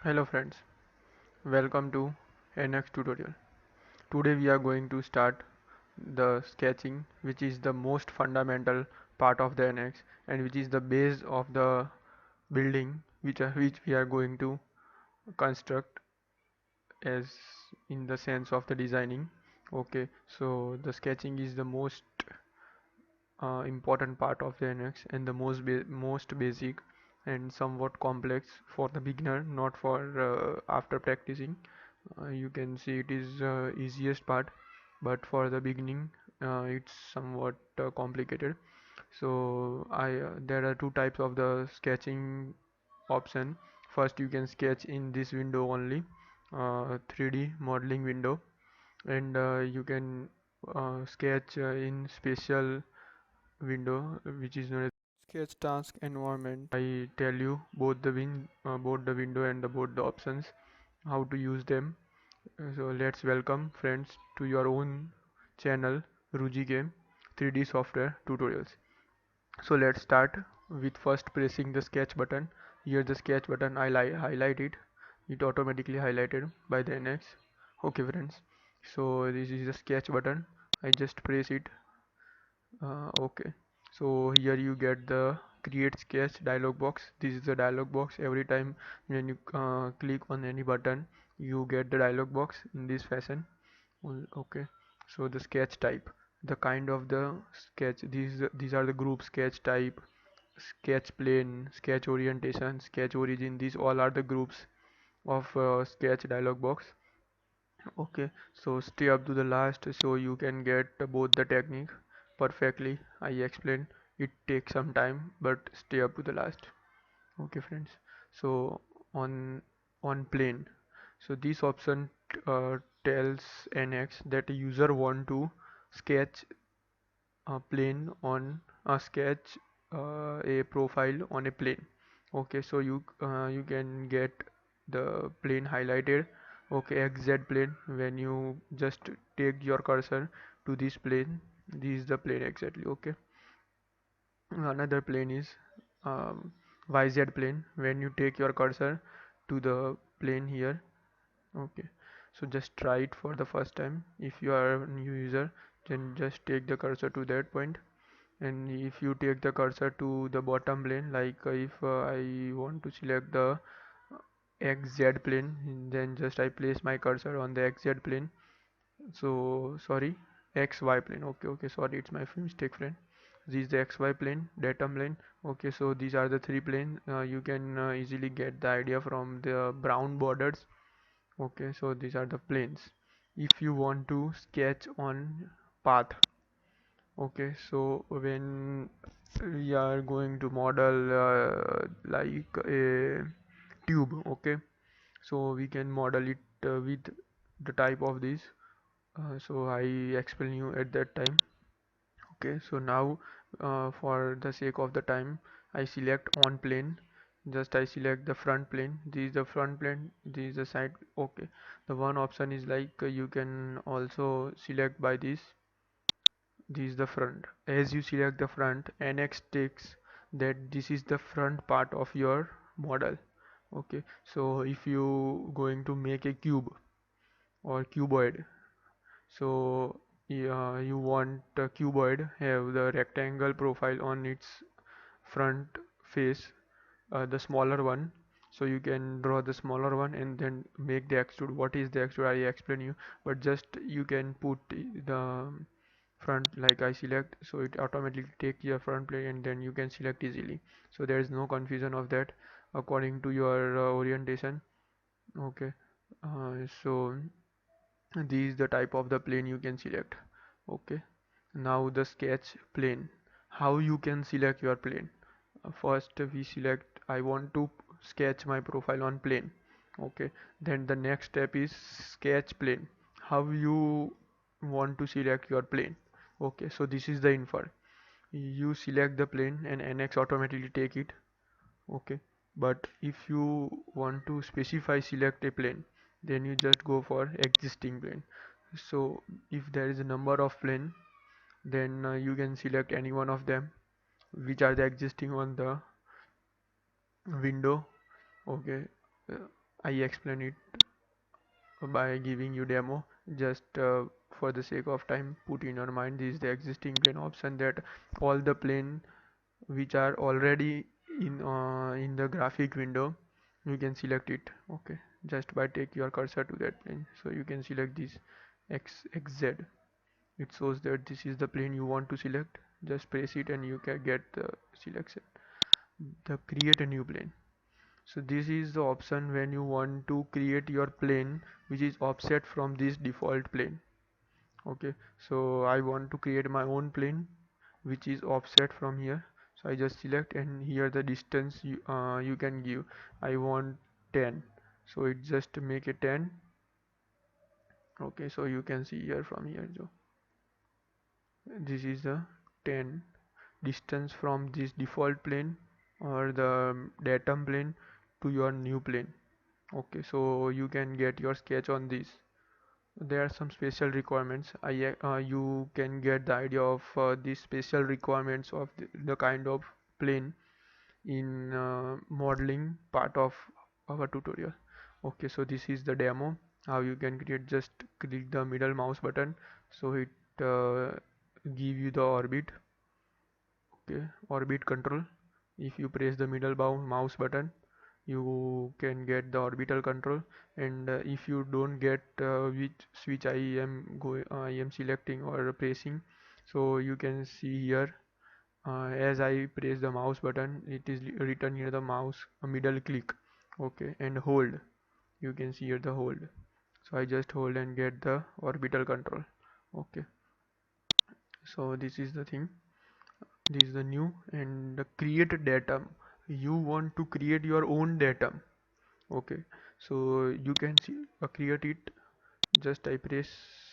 Hello friends, welcome to NX tutorial. Today we are going to start the sketching, which is the most fundamental part of the NX and which is the base of the building which we are going to construct as in the sense of the designing. Okay, so the sketching is the most important part of the NX and the most basic and somewhat complex for the beginner, not for after practicing. You can see it is easiest part, but for the beginning it's somewhat complicated. So there are two types of the sketching option. First, you can sketch in this window only, 3D modeling window, and you can sketch in special window which is known as sketch task environment. I tell you both the window and both the options, how to use them. So let's welcome friends to your own channel RUJIKE 3D software tutorials. So let's start with first pressing the sketch button. Here the sketch button, I highlight it. It automatically highlighted by the NX. Okay friends. So this is the sketch button. I just press it. Okay. So here you get the create sketch dialog box. This is the dialog box. Every time when you click on any button, you get the dialog box in this fashion. Okay, so the sketch type, the kind of the sketch, these are the group sketch type, sketch plane, sketch orientation, sketch origin. These all are the groups of sketch dialog box. Okay, so stay up to the last so you can get both the technique perfectly. I explained it takes some time, but stay up to the last. Okay friends, so on plane, so this option tells NX that a user want to sketch a plane on a sketch a profile on a plane. Okay, so you can get the plane highlighted. Okay, XZ plane, when you just take your cursor to this plane, this is the plane exactly. Okay, another plane is um, YZ plane, when you take your cursor to the plane here. Okay, so just try it for the first time. If you are a new user, then just take the cursor to that point, and if you take the cursor to the bottom plane, like if I want to select the XZ plane, then just I place my cursor on the XZ plane. So sorry, XY plane. Okay, sorry, it's my mistake friend. This is the XY plane, datum plane. Okay, so these are the three planes. You can easily get the idea from the brown borders. Okay, so these are the planes. If you want to sketch on path, okay, so when we are going to model like a tube, okay, so we can model it with the type of this. So I explain you at that time. Okay, so now for the sake of the time, I select on plane. Just I select the front plane. This is the front plane, this is the side. Okay, the one option is like you can also select by this is the front. As you select the front, NX takes that this is the front part of your model. Okay, so if you going to make a cube or cuboid, so yeah, you want a cuboid have the rectangle profile on its front face, the smaller one. So you can draw the smaller one and then make the extrude. What is the extrude, I explain you, but just you can put the front, like I select, so it automatically take your front plane and then you can select easily, so there is no confusion of that according to your orientation. Okay, so this is the type of the plane you can select. Okay, now the sketch plane, how you can select your plane. First we select, I want to sketch my profile on plane. Okay, then the next step is sketch plane, how you want to select your plane. Okay, so this is the infer, you select the plane and NX automatically take it. Okay, but if you want to specify select a plane, then you just go for existing plane. So if there is a number of plane, then you can select any one of them which are the existing on the window. Okay, uh, I explain it by giving you demo. Just for the sake of time, put in your mind this is the existing plane option, that all the plane which are already in the graphic window, you can select it. Okay, just by take your cursor to that plane, so you can select this xz. It shows that this is the plane you want to select. Just press it and you can get the selection, the create a new plane. So this is the option when you want to create your plane which is offset from this default plane. Okay, so I want to create my own plane which is offset from here. So I just select, and here the distance you can give. I want 10, so it just make it 10. Okay, so you can see here from here, so this is the 10 distance from this default plane or the datum plane to your new plane. Okay, so you can get your sketch on this. There are some special requirements. You can get the idea of these special requirements of the kind of plane in modeling part of our tutorial. Okay, so this is the demo how you can create. Just click the middle mouse button, so it give you the orbit. Okay, orbit control. If you press the middle mouse button, you can get the orbital control. And if you don't get which switch I am selecting or pressing, so you can see here, as I press the mouse button, it is written here the mouse middle click. Okay, and hold, you can see here the hold. So I just hold and get the orbital control. Okay, so this is the thing. This is the new. And the create datum, you want to create your own datum. Okay, so you can see create it. Just I press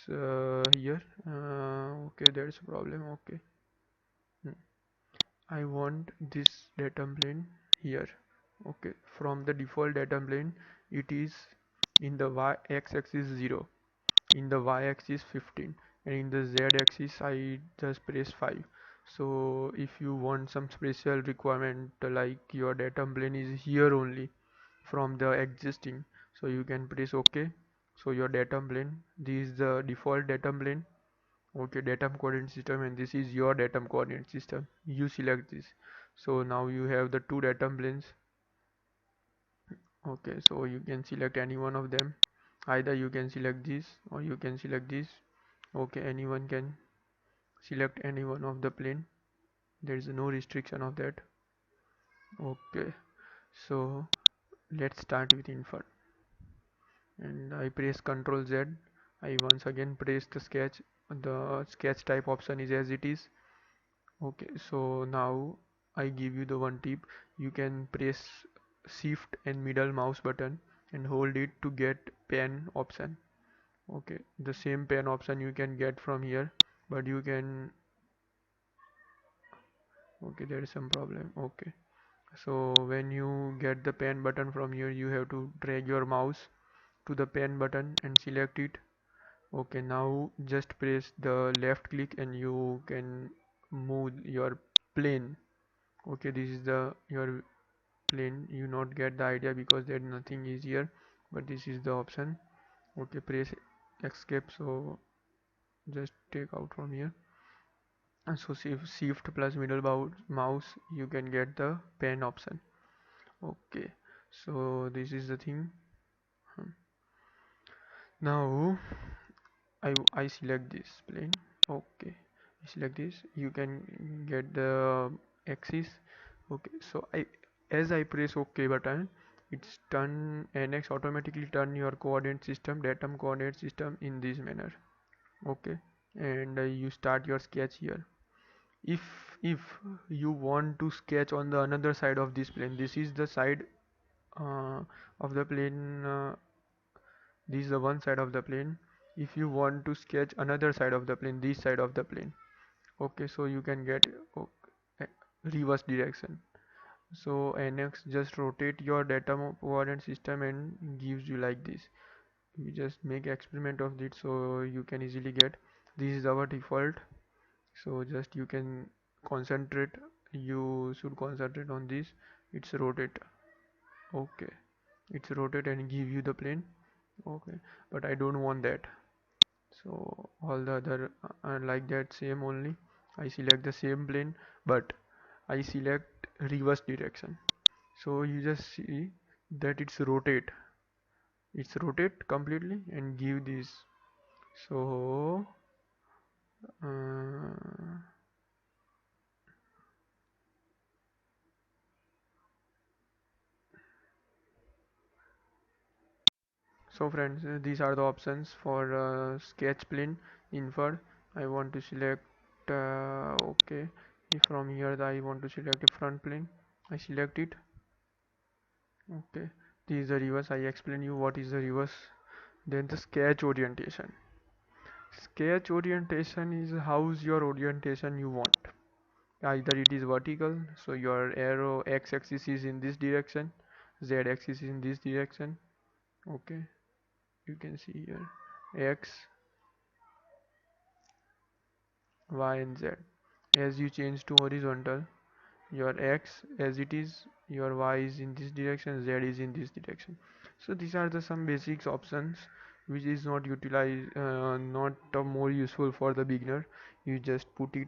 here. Okay, there's a problem. Okay. Hmm. I want this datum plane here. Okay, from the default datum plane, it is in the x-axis 0, in the y-axis 15, and in the z-axis I just press 5. So if you want some special requirement, like your datum plane is here only from the existing, so you can press OK. So your datum plane, this is the default datum plane. Okay, datum coordinate system, and this is your datum coordinate system. You select this. So now you have the two datum planes. Okay, so you can select any one of them. Either you can select this or you can select this. Okay, anyone can select any one of the plane. There is no restriction of that. Okay, so let's start with infer. And I press Ctrl Z. I once again press the sketch. The sketch type option is as it is. Okay, so now I give you the one tip. You can press shift and middle mouse button and hold it to get pen option. Okay, the same pen option you can get from here, but you can. Okay, there is some problem. Okay, so when you get the pen button from here, you have to drag your mouse to the pen button and select it. Okay, now just press the left click and you can move your plane. Okay, this is the your plane. You not get the idea because there nothing is here, but this is the option. Okay, press escape, so just take out from here. And so shift plus middle mouse, you can get the pen option. Okay, so this is the thing. Now I select this plane. Okay, I select this. You can get the axis. Okay, so as I press OK button, it's turn NX automatically turn your coordinate system, datum coordinate system in this manner. Okay, and you start your sketch here. If you want to sketch on the another side of this plane, this is the side of the plane. This is the one side of the plane. If you want to sketch another side of the plane, this side of the plane, okay, so you can get reverse direction. So NX just rotate your datum coordinate system and gives you like this. You just make experiment of it so you can easily get. This is our default, so just you can concentrate, you should concentrate on this. It's rotate. Okay, it's rotate and give you the plane. Okay, but I don't want that, so all the other are like that same only. I select the same plane, but I select reverse direction, so you just see that it's rotate completely and give this. So uh, so friends, these are the options for sketch plane infer. I want to select okay, if from here I want to select a front plane, I select it. Okay, this is the reverse. I explain you what is the reverse. Then the sketch orientation. Sketch orientation is how's your orientation you want. Either it is vertical, so your arrow x-axis is in this direction, z-axis is in this direction. Okay, you can see here x, y and z. As you change to horizontal, your x as it is, your y is in this direction, z is in this direction. So these are the some basics options which is not utilized, not more useful for the beginner. You just put it,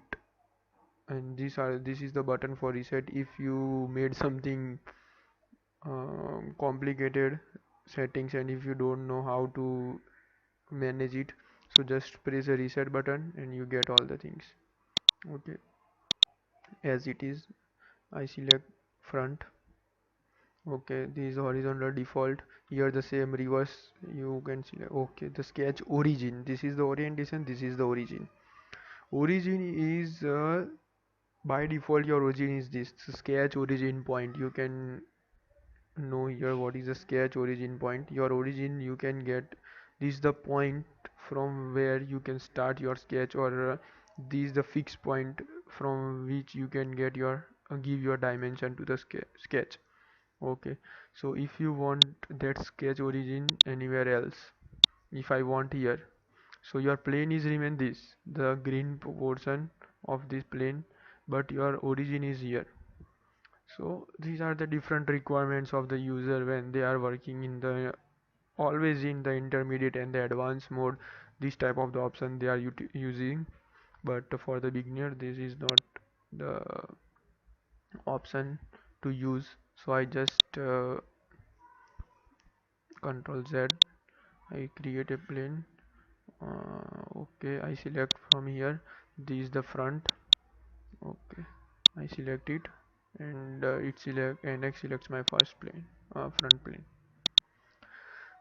and this is the button for reset. If you made something complicated settings and if you don't know how to manage it, so just press a reset button and you get all the things. Okay, as it is, I select front. Okay, this is horizontal default. Here the same reverse you can select. Okay, the sketch origin, this is the orientation, this is the origin. Origin is by default your origin is this sketch origin point. You can know here what is the sketch origin point. Your origin you can get, this is the point from where you can start your sketch, or this is the fixed point from which you can get your give your dimension to the sketch. Okay, so if you want that sketch origin anywhere else, if I want here, so your plane is remain this, the green portion of this plane, but your origin is here. So these are the different requirements of the user when they are working in the always in the intermediate and the advanced mode. This type of the option they are using, but for the beginner this is not the option to use. So I just control Z, I create a plane. Okay, I select from here, this is the front. Okay, I select it, and it select NX selects my first plane, front plane.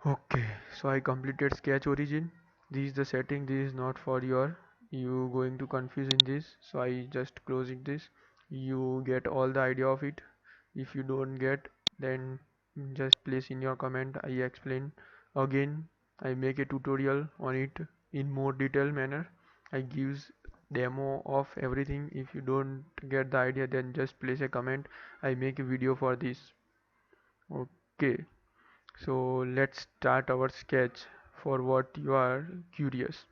Okay, so I completed sketch origin. This is the setting, this is not for your, you going to confuse in this, so I just closing this. You get all the idea of it. If you don't get, then just place in your comment. I explain again, I make a tutorial on it in more detailed manner. I gives demo of everything. If you don't get the idea, then just place a comment. I make a video for this. Okay, so let's start our sketch for what you are curious.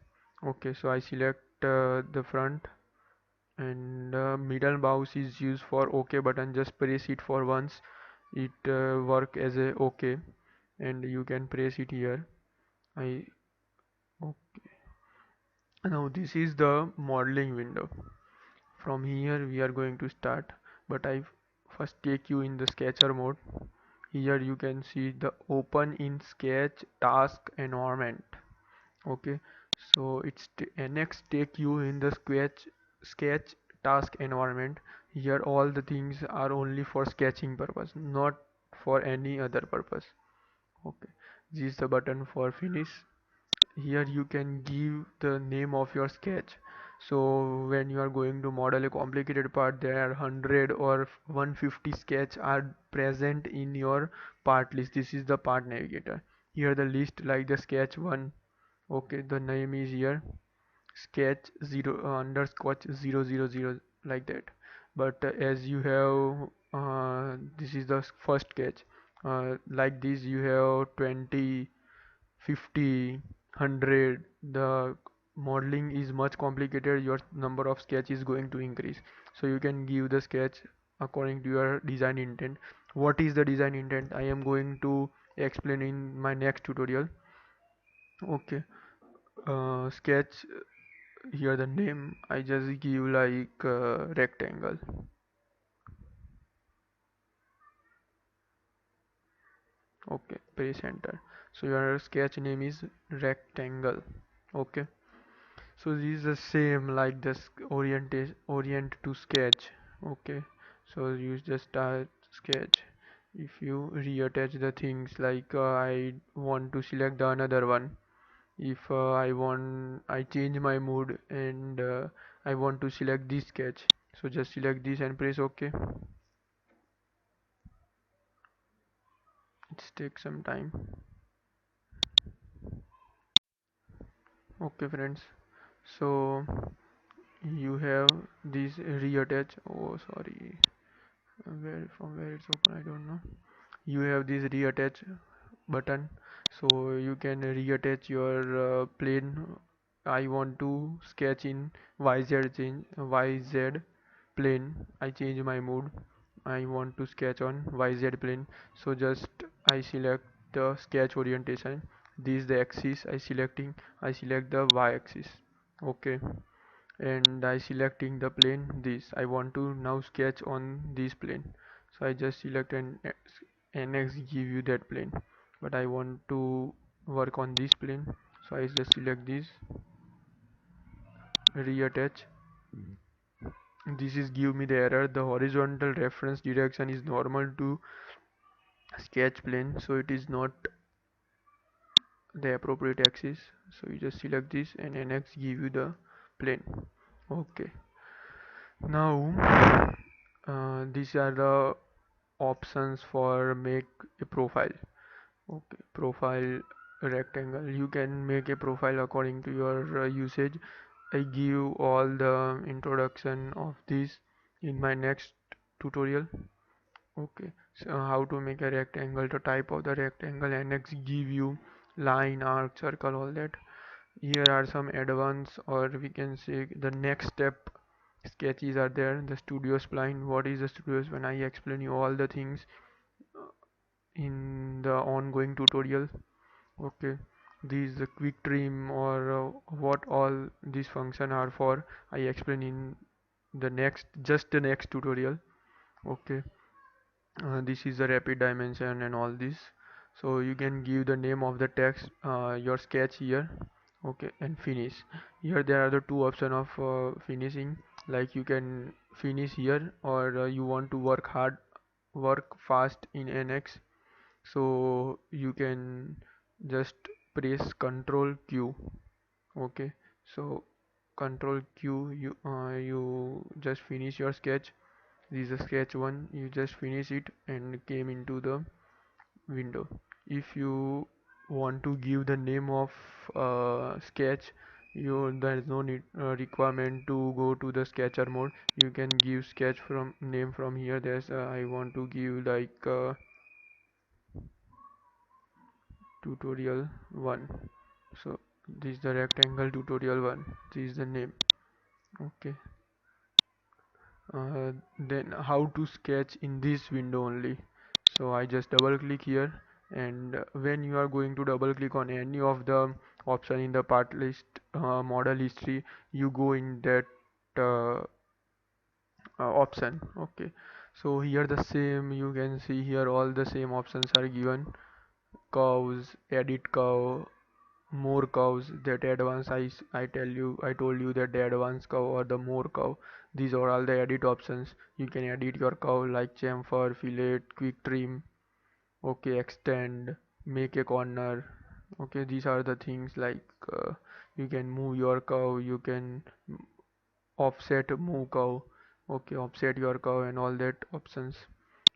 Okay, so I select the front, and middle mouse is used for OK button. Just press it for once, it work as a OK, and you can press it here. I Okay, now this is the modeling window. From here we are going to start, but I first take you in the sketcher mode. Here you can see the open in sketch task environment. Okay, so it's next take you in the sketch task environment. Here all the things are only for sketching purpose, not for any other purpose. Okay, this is the button for finish. Here you can give the name of your sketch. So when you are going to model a complicated part, there are 100 or 150 sketch are present in your part list. This is the part navigator. Here the list like the sketch 1. Okay, the name is here sketch 0 underscore 000 like that. But as you have this is the first sketch, like this you have 20, 50, 100. The modeling is much complicated, your number of sketch is going to increase. So you can give the sketch according to your design intent. What is the design intent? I am going to explain in my next tutorial. Okay, sketch, here the name I just give like rectangle. Okay, press enter. So your sketch name is rectangle. Okay, so this is the same like this orient to sketch. Okay, so you just start sketch. If you reattach the things like I want to select the another one. If I change my mood and I want to select this sketch, so just select this and press OK. It takes some time. Okay friends, so you have this reattach. Oh sorry, where it's open I don't know. You have this reattach button, so you can reattach your plane. I want to sketch in YZ plane. I change my mood. I want to sketch on YZ plane, so just I select the sketch orientation. This is the axis I select the Y axis. Okay, and I selecting the plane this. I want to now sketch on this plane, so I just select an NX give you that plane, but I want to work on this plane, so I just select this, reattach. This is give me the error. The horizontal reference direction is normal to sketch plane, so it is not the appropriate axis. So you just select this and NX give you the plane. Okay, now these are the options for make a profile. Okay, profile rectangle. You can make a profile according to your usage. I give all the introduction of this in my next tutorial. Okay, so how to make a rectangle, the type of the rectangle, and next give you line, arc, circle, all that. Here are some advanced, or we can say the next step sketches are there. The studio spline. What is the studio spline? I explain you all the things in the ongoing tutorial. Okay, these the quick trim or what all these function are for, I explain in the next tutorial. Okay, this is the rapid dimension and all this. So you can give the name of the text, your sketch here. Okay, and finish. Here there are the two option of finishing, like you can finish here, or you want to work fast in NX, so you can just press Control Q. Okay, so Control Q, you just finish your sketch. This is a sketch one. You just finish it and came into the window. If you want to give the name of sketch, there is no need requirement to go to the sketcher mode. You can give sketch from name from here. There's I want to give like tutorial 1. So this is the rectangle tutorial 1. This is the name. Okay, then how to sketch in this window only. So I just double click here, and when you are going to double click on any of the option in the part list, model history, you go in that uh, option. Okay, so here the same, you can see here all the same options are given. Curves, edit curve, more curves, that advanced, I told you that the advanced curve or the more curve, these are all the edit options. You can edit your curve like chamfer, fillet, quick trim. Okay, extend, make a corner. Okay, these are the things like you can move your curve, you can offset move curve. Okay, offset your curve and all that options.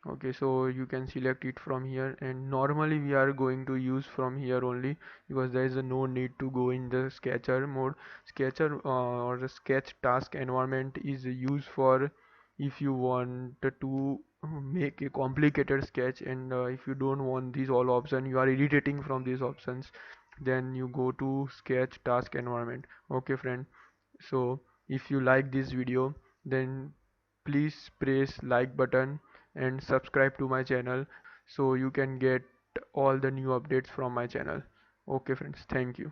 Okay, so you can select it from here, and normally we are going to use from here only, because there is no need to go in the sketcher mode. Sketcher or the sketch task environment is used for if you want to make a complicated sketch, and if you don't want these all options, you are irritating from these options, then you go to sketch task environment. Okay friend, so if you like this video, then please press like button and subscribe to my channel, so you can get all the new updates from my channel. Okay friends, thank you.